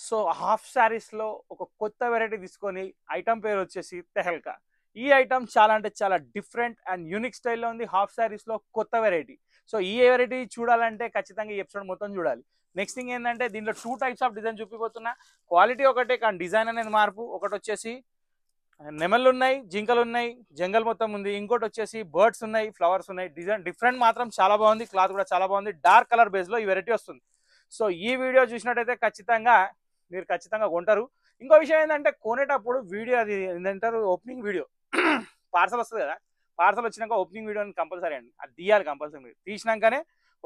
So half శారీస్లో ఒక కొత్త వెరైటీ తీసుకొని ఐటమ్ పేరు వచ్చేసి తెహల్కా. ఈ ఐటమ్ చాలా అంటే చాలా డిఫరెంట్ అండ్ యూనిక్ స్టైల్లో ఉంది. హాఫ్ శారీస్లో కొత్త వెరైటీ. సో ఈ వెరైటీ చూడాలంటే ఖచ్చితంగా ఈ ఎపిసోడ్ మొత్తం చూడాలి. నెక్స్ట్ థింగ్ ఏంటంటే దీంట్లో 2 టైప్స్ ఆఫ్ డిజైన్ చూపిపోతున్నా. క్వాలిటీ ఒకటే కానీ డిజైన్ అనేది మార్పు. ఒకటి వచ్చేసి నెమళ్ళు ఉన్నాయి, జింకలు ఉన్నాయి, జంగల్ మొత్తం ఉంది. ఇంకోటి వచ్చేసి బర్డ్స్ ఉన్నాయి, ఫ్లవర్స్ ఉన్నాయి. డిజైన్ డిఫరెంట్ మాత్రం చాలా బాగుంది. క్లాత్ కూడా చాలా బాగుంది. డార్క్ కలర్ బేస్లో ఈ వెరైటీ వస్తుంది. సో ఈ వీడియో చూసినట్టయితే మీరు ఖచ్చితంగా కొంటారు. ఇంకో విషయం ఏంటంటే కొనేటప్పుడు వీడియో అది ఏంటంటారు ఓపెనింగ్ వీడియో పార్సల్ వస్తుంది కదా, పార్సల్ వచ్చినాక ఓపెనింగ్ వీడియోని కంపల్సరీ అండి అది తీయాలి. కంపల్సరీ తీసినాకనే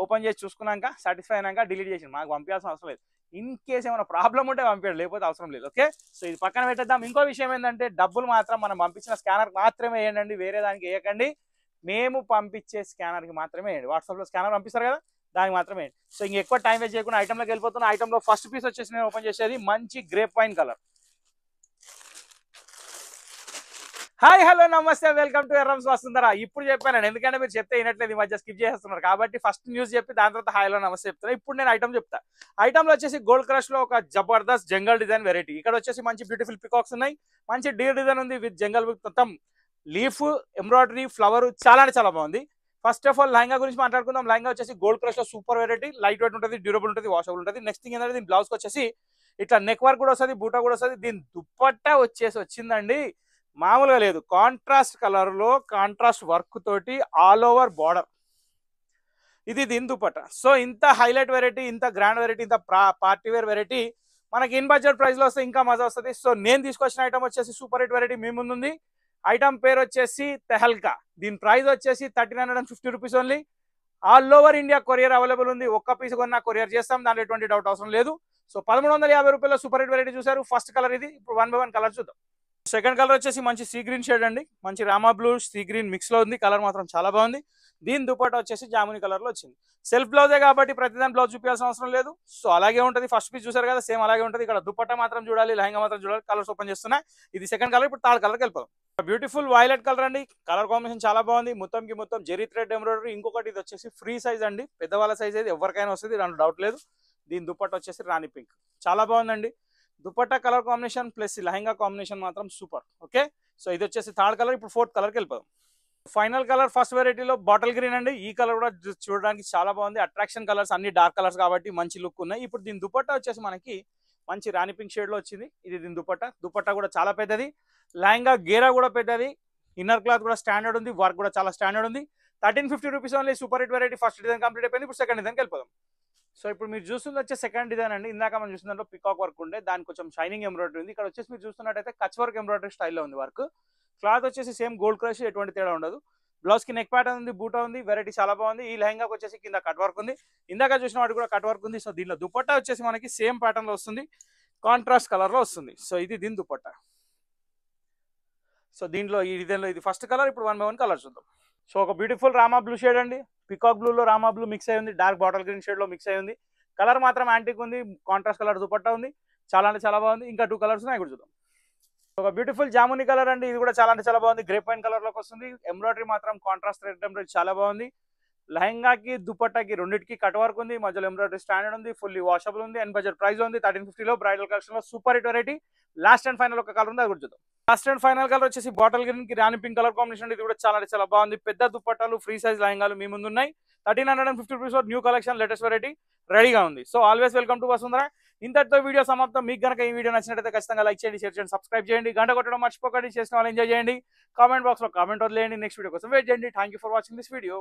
ఓపెన్ చేసి చూసుకున్నాక సాటిస్ఫై అయినాక డిలీట్ చేసి మాకు పంపించాల్సిన అవసరం లేదు. ఇన్ కేసు ఏమైనా ప్రాబ్లం ఉంటే పంపించాడు, లేకపోతే అవసరం లేదు. ఓకే, సో ఇది పక్కన పెట్టేద్దాం. ఇంకో విషయం ఏంటంటే డబ్బులు మాత్రం మనం పంపించిన స్కానర్ మాత్రమే వేయండి, వేరే దానికి వేయకండి. మేము పంపించే స్కానర్కి మాత్రమే వేయండి. వాట్సాప్లో స్కానర్ పంపిస్తారు కదా, దానికి మాత్రమే. సో ఇంక ఎక్కువ టైం వేస్ట్ చేయకుండా ఐటమ్లోకి వెళ్ళిపోతున్నా. ఐటమ్లో ఫస్ట్ పీస్ వచ్చేసి నేను ఓపెన్ చేసేది మంచి grape wine colour. Hi hello నమస్తే, వెల్కమ్ టు ఎర్రమ్స్ వసుంధర. ఇప్పుడు చెప్పాను ఎందుకంటే మీరు చెప్తే వినట్లేదు, ఈ మధ్య స్కిప్ చేస్తున్నారు కాబట్టి ఫస్ట్ న్యూస్ చెప్పి దాని తర్వాత హాయ్ హలో నమస్తే చెప్తాను. ఇప్పుడు నేను ఐటమ్ చెప్తా. ఐటమ్లో వచ్చేసి గోల్డ్ క్రష్ లో ఒక జబర్దస్త్ జంగల్ డిజైన్ వెరైటీ. ఇక్కడ వచ్చేసి మంచి బ్యూటిఫుల్ పికాక్స్ ఉన్నాయి, మంచి డీర్ డిజైన్ ఉంది విత్ జంగల్ మొత్తం లీఫ్ ఎంబ్రాయిడరీ ఫ్లవర్ చాలా అంటే చాలా బాగుంది. ఫస్ట్ ఆఫ్ ఆల్ లెహంగా గురించి మాట్లాడుకుందాం. లెహంగా వచ్చేసి గోల్డ్ క్రష్ లో సూపర్ వెరైటీ, లైట్ వెయిట్ ఉంటుంది, డ్యూరబుల్ ఉంటుంది, వాషబుల్ ఉంటుంది. నెక్స్ట్ థింగ్ ఏంటంటే దీని బ్లౌజ్ వచ్చేసి ఇట్లా నెక్ వర్క్ కూడా వస్తుంది, బూటా కూడా వస్తుంది. దీని దుప్పట్టా వచ్చిందండి, మామూలుగా లేదు. కాంట్రాస్ట్ కలర్ లో కాంట్రాస్ట్ వర్క్ తోటి ఆల్ ఓవర్ బార్డర్, ఇది దీని దుప్పట్టా. సో ఇంత హైలైట్ వెరైటీ, ఇంత గ్రాండ్ వెరైటీ, ఇంత పార్టీ వేర్ వెరైటీ మనకి ఇన్ బడ్జెట్ ప్రైస్ లో వస్తే ఇంకా మజా వస్తుంది. సో నేను తీసుకొచ్చిన ఐటమ్ వచ్చేసి సూపర్ హిట్ వెరైటీ మీ ముందుంది. ఐటమ్ పేరు వచ్చేసి తెహల్కా. దీని ప్రైస్ వచ్చేసి 1350 rupees only. All over India courier available ఉంది. ఒక్క పీస్ కొన్నా కొరియర్ చేస్తాం, దాంట్లో ఎటువంటి డౌట్ అవసరం లేదు. సో 1350 రూపాయల సూపర్ హిట్ వెరైటీ చూసారు. ఫస్ట్ కలర్ ఇది. ఇప్పుడు 1 by 1 కలర్ చూద్దాం. సెకండ్ కలర్ వచ్చేసి మంచి సీ గ్రీన్ షేడ్ అండి, మంచి Rama blue sea green mix లో ఉంది. కలర్ మాత్రం చాలా బాగుంది. దీని దుపట్టా వచ్చేసి జాముని కలర్ లో వచ్చింది. సెల్ఫ్ బ్లౌజే కాబట్టి ప్రతిదాని బ్లౌజ్ చూపించాల్సిన అవసరం లేదు. సో అలాగే ఉంటుంది. ఫస్ట్ పీస్ చూసారు కదా, సేమ్ అలాగే ఉంటుంది. ఇక్కడ దుపట్టా మాత్రం చూడాలి, లెహంగా మాత్రం చూడాలి. కలర్స్ ఓపెన్ చేస్తున్నా. ఇది సెకండ్ కలర్. ఇప్పుడు థర్డ్ కలర్కి వెళ్ళిపోదాం. బ్యూటిఫుల్ వైలెట్ కలర్ అండి, కలర్ కాంబినేషన్ చాలా బాగుంది. మొత్తం జెరీ థ్రెడ్ ఎంబ్రాయిడరీ. ఇంకొకటి ఇది వచ్చేసి ఫ్రీ సైజ్ అండి, పెద్దవాళ్ళ సైజ్ అయితే ఎవరికైనా వస్తుంది, దాంట్లో డౌట్ లేదు. దీని దుపట్టా వచ్చేసి రాణి పింక్, చాలా బాగుందండి. Dupatta colour combination plus lehenga combination మాత్రం సూపర్. ఓకే, సో ఇది వచ్చేసి థర్డ్ కలర్. ఇప్పుడు ఫోర్త్ కలర్కి వెళ్ళిపోదాం. ఫైనల్ కలర్ ఫస్ట్ వెరైటీలో బాటిల్ గ్రీన్ అండి. ఈ కలర్ కూడా చూడడానికి చాలా బాగుంది. అట్రాక్షన్ కలర్స్ అన్ని డార్క్ కలర్స్ కాబట్టి మంచి లుక్ ఉన్నాయి. ఇప్పుడు దీని దుపట్టా వచ్చేసి మనకి మంచి రాణి పింక్ షేడ్ లో వచ్చింది. ఇది దీని దుపట్టా కూడా చాలా పెద్దది. లెహంగా గేరా కూడా పెద్దది. ఇన్నర్ క్లాత్ కూడా స్టాండర్డ్ ఉంది, వర్క్ కూడా చాలా స్టాండర్డ్ ఉంది. 1350 rupees only. Super hit variety. First design complete అయిపోయింది. ఇప్పుడు సెకండ్ డిజైన్కి వెళ్ళిపోదాం. సో ఇప్పుడు మీరు చూస్తుంది వచ్చే సెకండ్ డిజైన్ అండి. ఇందాక మనం చూసిన దాంట్లో పికాక్ వర్క్ ఉండే, దానికి కొంచెం షైనింగ్ ఎంబ్రాయిడరీ ఉంది. ఇక్కడ వచ్చేసి మీరు చూస్తున్నట్టయితే కచ్ వర్క్ ఎంబ్రాయిడరీ స్టైల్లో ఉంది వర్క్. క్లాత్ వచ్చేసి సేమ్ గోల్డ్ క్రష్, ఎటువంటి తేడా ఉండదు. బ్లౌజ్ కి నెక్ ప్యాటర్న్ ఉంది, బూటా ఉంది. వెరైటీ చాలా బాగుంది. ఈ లెహంగాకి వచ్చేసి కింద కట్ వర్క్ ఉంది. ఇందాక చూసిన వాటి కూడా కట్ వర్క్ ఉంది. సో దీనిలో దుపట్టా వచ్చేసి మనకి సేమ్ ప్యాటర్న్ లో వస్తుంది, కాంట్రాస్ట్ కలర్ లో వస్తుంది. సో ఇది దీని దుపట్టా. సో దీంట్లో ఈ డిజైన్లో ఇది ఫస్ట్ కలర్. ఇప్పుడు 1 by 1 కలర్ చూద్దాం. సో ఒక బ్యూటిఫుల్ రామా బ్లూ షేడ్ అండి, పికాక్ బ్లూ లో రామా బ్లూ మిక్స్ అయ్యి ఉంది, డార్క్ బాటిల్ గ్రీన్ షేడ్ లో మిక్స్ అయ్యి ఉంది. కలర్ మాత్రం యాంటిక్ ఉంది, కాంట్రాస్ట్ కలర్ దుపట్టా ఉంది. చాలా అంటే చాలా బాగుంది. ఇంకా 2 కలర్స్ ఉన్నాయి, కూడా చూద్దాం. ఒక బ్యూటిఫుల్ జాముని కలర్ అండి, ఇది కూడా చాలా అంటే చాలా బాగుంది. గ్రేప్ వైన్ కలర్ లోకి వస్తుంది. ఎంబ్రాయిడరీ మాత్రం కాంట్రాస్ట్ థ్రెడ్ ఎంబ్రాయిడరీ చాలా బాగుంది. లెహంగాకి దుపట్టాకి రెండింటికి కట్ వర్క్ ఉంది, మధ్యలో ఎంబ్రాయిడరీ స్టాండర్డ్ ఉంది, ఫుల్లీ వాషబుల్ ఉంది. అండ్ బడ్జెట్ ప్రైస్ ఉంది 1350 లో. బ్రైడల్ కలెక్షన్ లో super hit variety. Last and final ఒక కలర్ ఉంది, అది కూడా చూద్దాం. లాస్ట్ అండ్ ఫైనల్ కలర్ వచ్చేసి బాటిల్ గ్రీన్ కి రాణి పింక్ కలర్ కాంబినేషన్. ఇది కూడా చాలా అంటే చాలా బాగుంది. పెద్ద దుపట్టాలు, ఫ్రీ సైజ్ లెహంగాలు మీ ముందు ఉన్నాయి. 1350 rupees new collection, latest variety రెడీగా ఉంది. So always welcome to Vasundhara. ఇంతటితో వీడియో సమాప్తం. మీకు కనుక ఈ వీడియో నచ్చినట్లయితే ఖచ్చితంగా లైక్ చేయండి, షేర్ చేయండి, సబ్స్క్రైబ్ చేయండి, గంట కొట్టడం మర్చిపోకండి. చేసిన వాళ్ళు ఎంజాయ్ చేయండి. కామెంట్ బాక్స్ లో కామెంట్ వదిలేయండి. నెక్స్ట్ వీడియో కోసం వెయిట్ చేయండి. Thank you for watching this video.